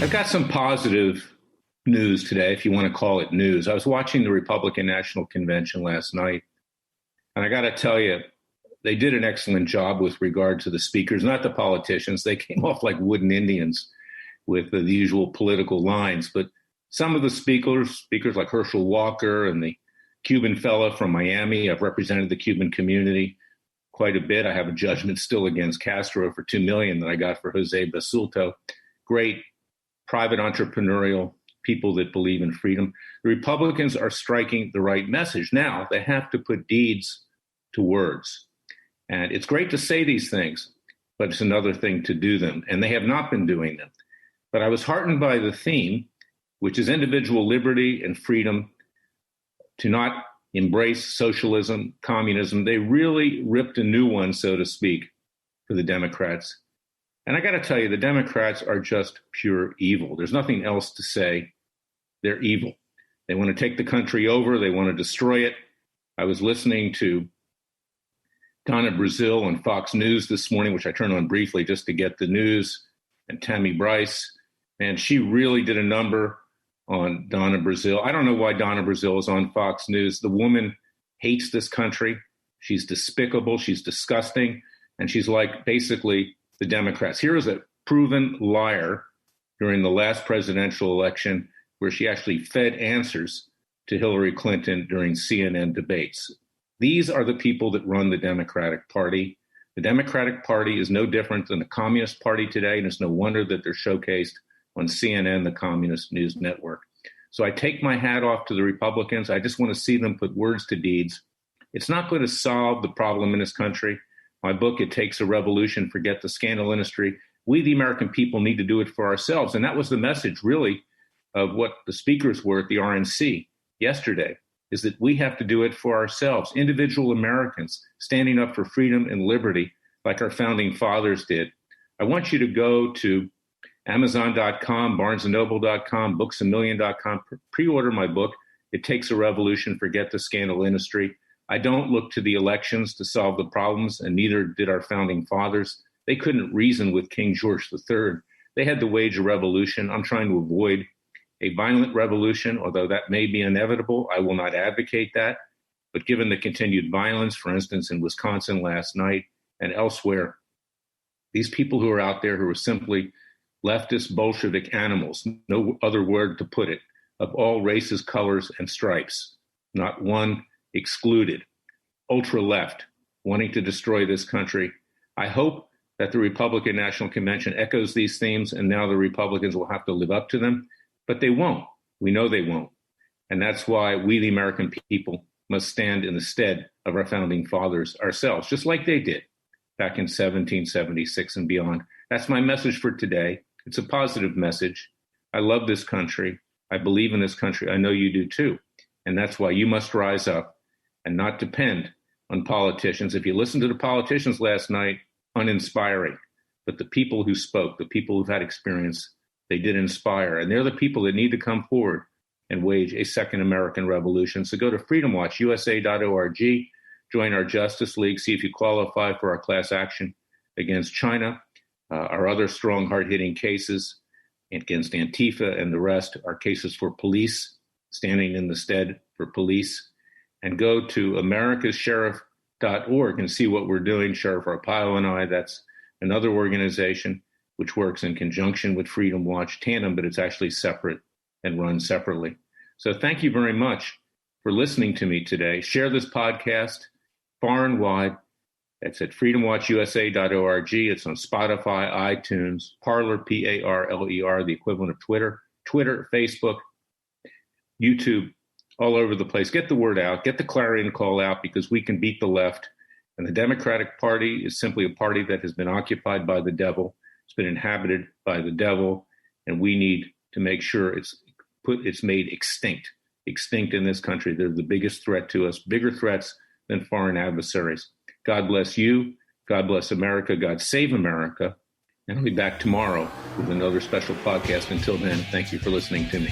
I've got some positive news today, if you want to call it news. I was watching the Republican National Convention last night, and I got to tell you, they did an excellent job with regard to the speakers, not the politicians. They came off like wooden Indians with the usual political lines. But some of the speakers like Herschel Walker and the Cuban fella from Miami, I've represented the Cuban community quite a bit. I have a judgment still against Castro for $2 million that I got for Jose Basulto. Great private entrepreneurial people that believe in freedom. The Republicans are striking the right message. Now, they have to put deeds to words. And it's great to say these things, but it's another thing to do them. And they have not been doing them. But I was heartened by the theme, which is individual liberty and freedom, to not embrace socialism, communism. They really ripped a new one, so to speak, for the Democrats. And I got to tell you, the Democrats are just pure evil. There's nothing else to say. They're evil. They want to take the country over. They want to destroy it. I was listening to Donna Brazile on Fox News this morning, which I turned on briefly just to get the news, and Tammy Bryce. And she really did a number on Donna Brazile. I don't know why Donna Brazile is on Fox News. The woman hates this country. She's despicable. She's disgusting. And she's like basically the Democrats. Here is a proven liar during the last presidential election where she actually fed answers to Hillary Clinton during CNN debates. These are the people that run the Democratic Party. The Democratic Party is no different than the Communist Party today, and it's no wonder that they're showcased on CNN, the Communist News Network. So I take my hat off to the Republicans. I just want to see them put words to deeds. It's not going to solve the problem in this country. My book, It Takes a Revolution, Forget the Scandal Industry. We, the American people, need to do it for ourselves. And that was the message, really, of what the speakers were at the RNC yesterday, is that we have to do it for ourselves. Individual Americans standing up for freedom and liberty like our founding fathers did. I want you to go to Amazon.com, BarnesandNoble.com, BooksAMillion.com. Pre-order my book, It Takes a Revolution, Forget the Scandal Industry. I don't look to the elections to solve the problems, and neither did our founding fathers. They couldn't reason with King George III. They had to wage a revolution. I'm trying to avoid a violent revolution, although that may be inevitable. I will not advocate that. But given the continued violence, for instance, in Wisconsin last night and elsewhere, these people who are out there who are simply leftist Bolshevik animals, no other word to put it, of all races, colors, and stripes, not one excluded, ultra-left, wanting to destroy this country. I hope that the Republican National Convention echoes these themes, and now the Republicans will have to live up to them, but they won't. We know they won't. And that's why we, the American people, must stand in the stead of our founding fathers ourselves, just like they did back in 1776 and beyond. That's my message for today. It's a positive message. I love this country. I believe in this country. I know you do too. And that's why you must rise up and not depend on politicians. If you listen to the politicians last night, uninspiring. But the people who spoke, the people who've had experience, they did inspire. And they're the people that need to come forward and wage a second American revolution. So go to freedomwatchusa.org, join our Justice League, see if you qualify for our class action against China. Our other strong, hard-hitting cases against Antifa and the rest are cases for police, standing in the stead for police. And go to americassheriff.org and see what we're doing. Sheriff Arpaio and I, that's another organization which works in conjunction with Freedom Watch Tandem, but it's actually separate and run separately. So thank you very much for listening to me today. Share this podcast far and wide. It's at freedomwatchusa.org. It's on Spotify, iTunes, Parler, Parler, the equivalent of Twitter, Facebook, YouTube, all over the place. Get the word out. Get the clarion call out, because we can beat the left. And the Democratic Party is simply a party that has been occupied by the devil. It's been inhabited by the devil. And we need to make sure it's made extinct in this country. They're the biggest threat to us, bigger threats than foreign adversaries. God bless you. God bless America. God save America. And I'll be back tomorrow with another special podcast. Until then, thank you for listening to me.